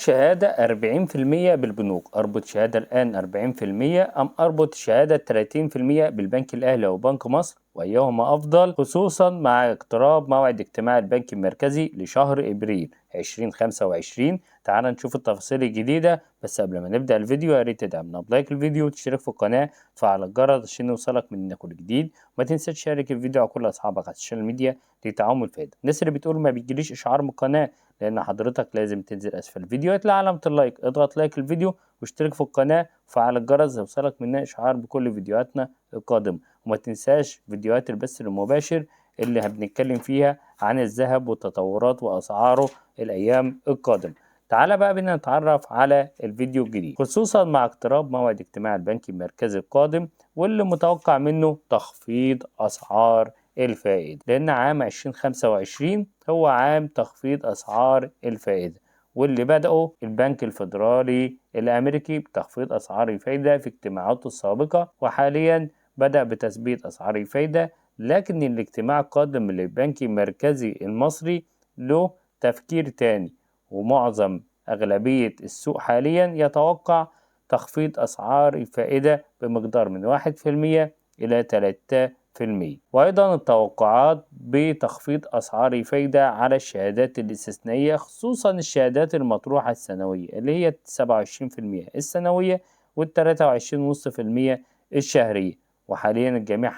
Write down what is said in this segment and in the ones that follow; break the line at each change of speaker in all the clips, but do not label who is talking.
شهادة 40% بالبنوك، أربط شهادة الآن 40% أم أربط شهادة 30% بالبنك الأهلي أو بنك مصر، وأيهما أفضل خصوصا مع اقتراب موعد اجتماع البنك المركزي لشهر إبريل 2025. تعال نشوف التفاصيل الجديدة، بس قبل ما نبدأ الفيديو يا ريت تدعمنا بلايك الفيديو وتشترك في القناة وتفعل الجرس عشان يوصلك مننا كل جديد، وما تنساش تشارك الفيديو على كل أصحابك على السوشيال ميديا لتعم الفائدة. الناس اللي بتقول ما بيجيليش إشعار من القناة، لان حضرتك لازم تنزل اسفل الفيديو تلاقي علامة اللايك، اضغط لايك الفيديو واشترك في القناة وفعل الجرس يوصلك منا اشعار بكل فيديوهاتنا القادمة. وما تنساش فيديوهات البث المباشر اللي هنتكلم فيها عن الذهب والتطورات واسعاره الايام القادمة. تعالى بقى بينا نتعرف على الفيديو الجديد، خصوصا مع اقتراب موعد اجتماع البنك المركزي القادم واللي متوقع منه تخفيض اسعار الفائدة، لأن عام 2025 هو عام تخفيض أسعار الفائدة، واللي بدأوا البنك الفيدرالي الأمريكي بتخفيض أسعار الفائدة في اجتماعاته السابقة، وحاليا بدأ بتثبيت أسعار الفائدة. لكن الاجتماع القادم للبنك المركزي المصري له تفكير تاني، ومعظم أغلبية السوق حاليا يتوقع تخفيض أسعار الفائدة بمقدار من 1% إلى 3%. وأيضا التوقعات بتخفيض أسعار الفايدة على الشهادات الاستثنائية، خصوصا الشهادات المطروحة السنوية اللي هي 27% السنوية وال23.5% الشهرية. وحاليا الجميع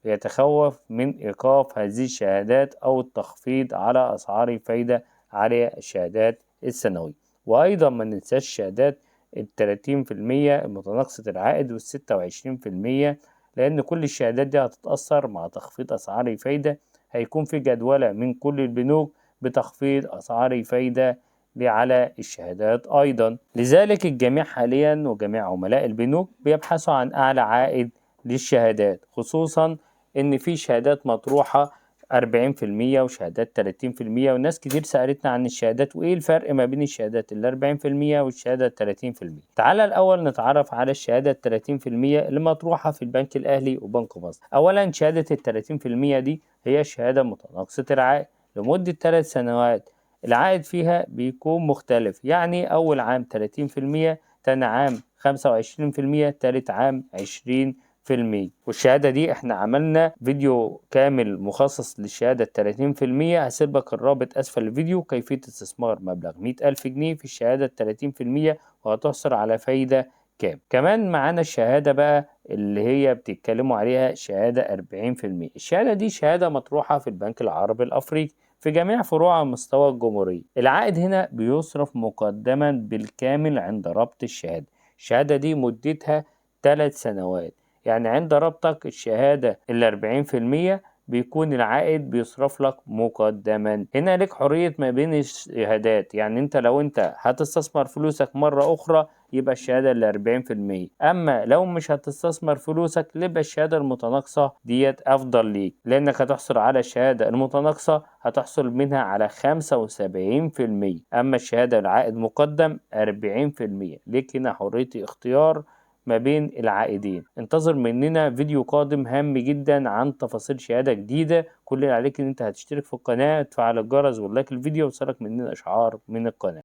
يتخوف من إيقاف هذه الشهادات أو التخفيض على أسعار الفايدة على الشهادات السنوية. وأيضا ما ننساش شهادات 30% متناقصة العائد وال26%، لأن كل الشهادات دي هتتأثر مع تخفيض أسعار الفايدة. هيكون في جدولة من كل البنوك بتخفيض أسعار الفايدة على الشهادات أيضا. لذلك الجميع حاليا وجميع عملاء البنوك بيبحثوا عن أعلى عائد للشهادات، خصوصا إن في شهادات مطروحة 40% وشهادات 30%، وناس كتير سألتنا عن الشهادات وإيه الفرق ما بين الشهادات 40% والشهادة 30%. تعالى الأول نتعرف على الشهادة 30% اللي مطروحة في البنك الأهلي وبنك مصر. أولا شهادة 30% دي هي شهادة متناقصة العائد لمدة 3 سنوات، العائد فيها بيكون مختلف، يعني أول عام 30%، تاني عام 25%، تالت عام 20%. والشهادة دي احنا عملنا فيديو كامل مخصص للشهادة 30%، هسيبك الرابط أسفل الفيديو، كيفية استثمار مبلغ 100,000 جنيه في الشهادة 30% وهتحصل على فايدة كام. كمان معانا الشهادة بقى اللي هي بتتكلموا عليها شهادة 40%. الشهادة دي شهادة مطروحة في البنك العربي الأفريقي في جميع فروع على مستوى الجمهورية. العائد هنا بيصرف مقدما بالكامل عند ربط الشهادة. الشهادة دي مدتها 3 سنوات، يعني عند ربطك الشهادة 40% بيكون العائد بيصرف لك مقدما. هنا لك حرية ما بين الشهادات، يعني انت لو انت هتستثمر فلوسك مرة أخرى يبقى الشهادة 40%، أما لو مش هتستثمر فلوسك يبقى الشهادة المتناقصة ديت أفضل ليك، لأنك هتحصل على الشهادة المتناقصة هتحصل منها على 75%، أما الشهادة العائد مقدم 40%. ليك هنا حرية اختيار ما بين العائدين. انتظر مننا فيديو قادم هام جدا عن تفاصيل شهادة جديدة. كل اللي عليك ان انت هتشترك في القناة، تفعل الجرس واللايك الفيديو ويوصلك مننا اشعار من القناة.